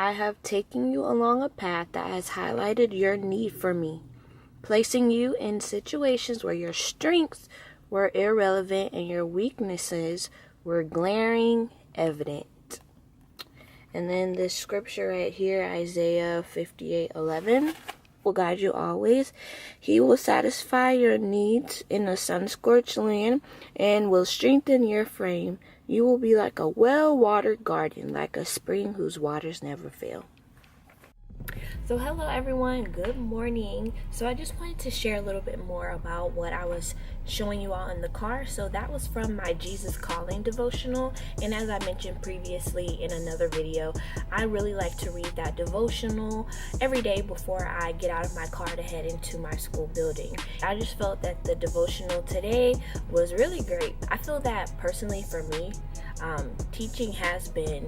I have taken you along a path that has highlighted your need for me, placing you in situations where your strengths were irrelevant and your weaknesses were glaring evident. And then this scripture right here, Isaiah 58:11, will guide you always. He will satisfy your needs in a sun-scorched land and will strengthen your frame. You will be like a well-watered garden, like a spring whose waters never fail. So hello everyone, good morning. So I just wanted to share a little bit more about what I was showing you all in the car. So that was from my Jesus Calling devotional, and as I mentioned previously in another video, I really like to read that devotional every day before I get out of my car to head into my school building. I just felt that the devotional today was really great. I feel that personally for me, teaching has been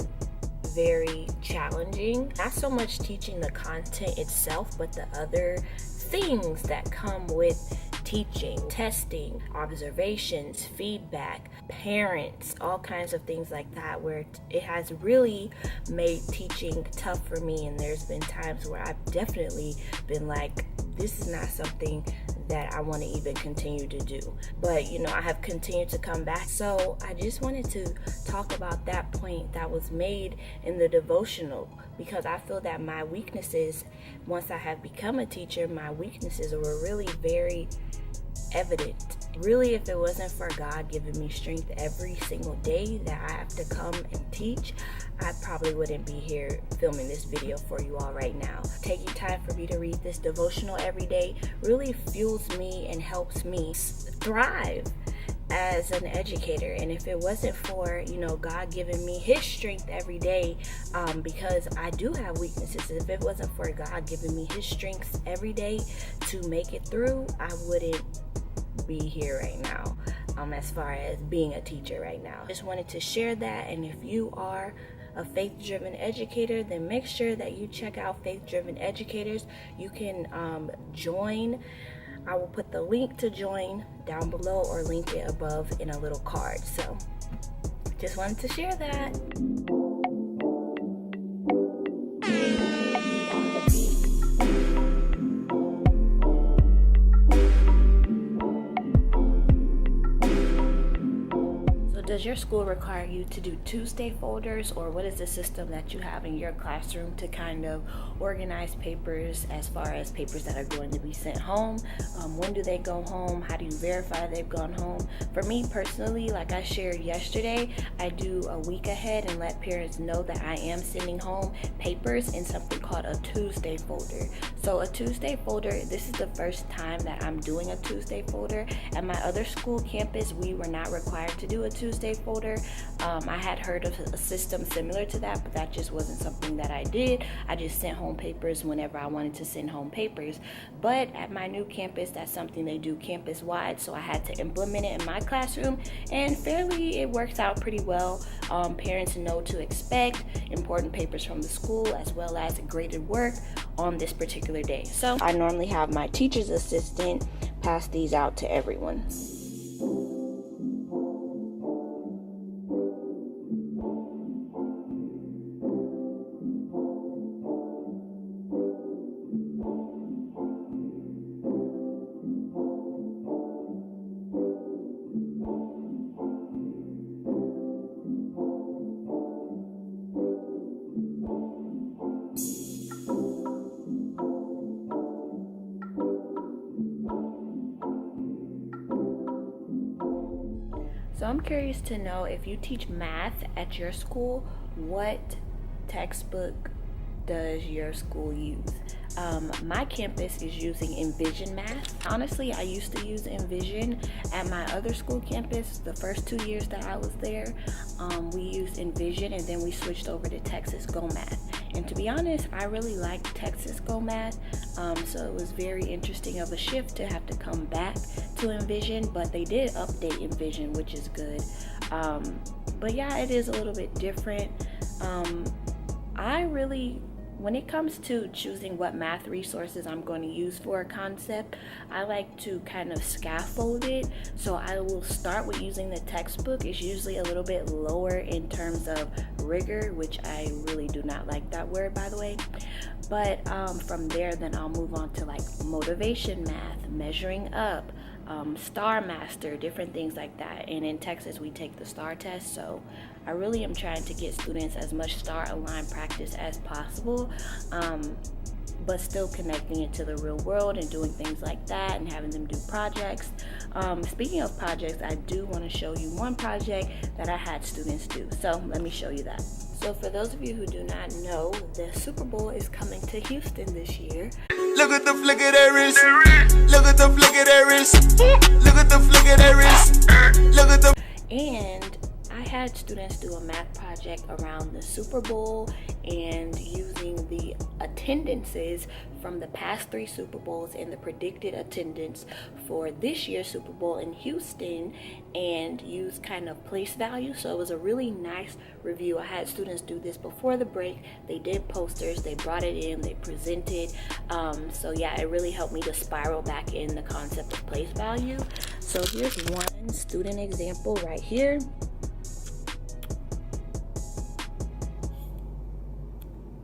very challenging. Not so much teaching the content itself, but the other things that come with teaching, testing, observations, feedback, parents, all kinds of things like that, where it has really made teaching tough for me. And there's been times where I've definitely been like, this is not something that I want to even continue to do. But I have continued to come back. So I just wanted to talk about that point that was made in the devotional, because I feel that my weaknesses, once I have become a teacher, my weaknesses were really very evident. Really, if it wasn't for God giving me strength every single day that I have to come and teach, I probably wouldn't be here filming this video for you all right now. Taking time for me to read this devotional every day really fuels me and helps me thrive as an educator. And if it wasn't for God giving me his strength every day, because I do have weaknesses, if it wasn't for God giving me his strength every day to make it through, I wouldn't be here right now, as far as being a teacher right now. Just wanted to share that. And if you are a faith-driven educator, then make sure that you check out Faith-Driven Educators. You can join. I will put the link to join down below or link it above in a little card. So just wanted to share that. Does your school require you to do Tuesday folders, or what is the system that you have in your classroom to kind of organize papers as far as papers that are going to be sent home? When do they go home? How do you verify they've gone home? For me personally, like I shared yesterday, I do a week ahead and let parents know that I am sending home papers in something called a Tuesday folder. So a Tuesday folder, this is the first time that I'm doing a Tuesday folder. At my other school campus, we were not required to do a Tuesday folder. I had heard of a system similar to that, but that just wasn't something that I did. I just sent home papers whenever I wanted to send home papers. But at my new campus, that's something they do campus wide, so I had to implement it in my classroom, and it works out pretty well. Parents know to expect important papers from the school as well as graded work on this particular day. So I normally have my teacher's assistant pass these out to everyone. So I'm curious to know, if you teach math at your school, what textbook does your school use? My campus is using Envision Math. Honestly, I used to use Envision at my other school campus. The first 2 years that I was there, we used Envision, and then we switched over to Texas Go Math. And to be honest, I really liked Texas Go Math, so it was very interesting of a shift to have to come back to Envision, but they did update Envision, which is good. But yeah, it is a little bit different. I really When it comes to choosing what math resources I'm going to use for a concept, I like to kind of scaffold it. So I will start with using the textbook. It's usually a little bit lower in terms of rigor, which I really do not like that word, by the way. But from there, then I'll move on to like motivation math, measuring up, Star Master, different things like that. And in Texas, we take the STAR test. So I really am trying to get students as much STAR aligned practice as possible, but still connecting it to the real world and doing things like that and having them do projects. Speaking of projects, I do want to show you one project that I had students do. So let me show you that. So for those of you who do not know, the Super Bowl is coming to Houston this year. Look at the flick of that wrist. Look at the flick of that wrist. Look at the flick of that wrist. Look at the. And I had students do a math project around the Super Bowl and using the attendances from the past 3 Super Bowls and the predicted attendance for this year's Super Bowl in Houston, and use kind of place value. So it was a really nice review. I had students do this before the break. They did posters, they brought it in, they presented. So yeah, it really helped me to spiral back in the concept of place value. So here's one student example right here.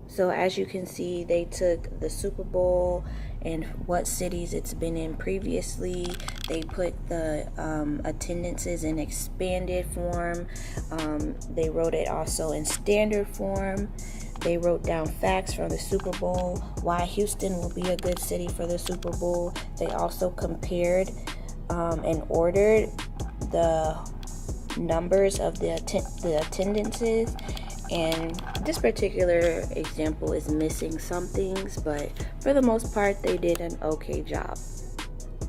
So as you can see, they took the Super Bowl and what cities it's been in previously. They put the attendances in expanded form. They wrote it also in standard form. They wrote down facts from the Super Bowl, why Houston will be a good city for the Super Bowl. They also compared and ordered the numbers of the attendances. And this particular example is missing some things, but for the most part, they did an okay job.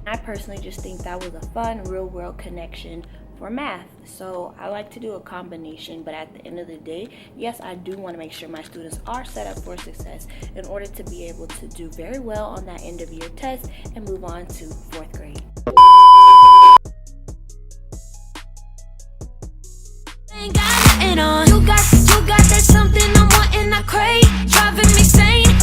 I personally just think that was a fun, real-world connection for math. So I like to do a combination, but at the end of the day, yes, I do want to make sure my students are set up for success in order to be able to do very well on that end-of-year test and move on to 4th grade. You got that something I'm wanting, I crave, driving me sane.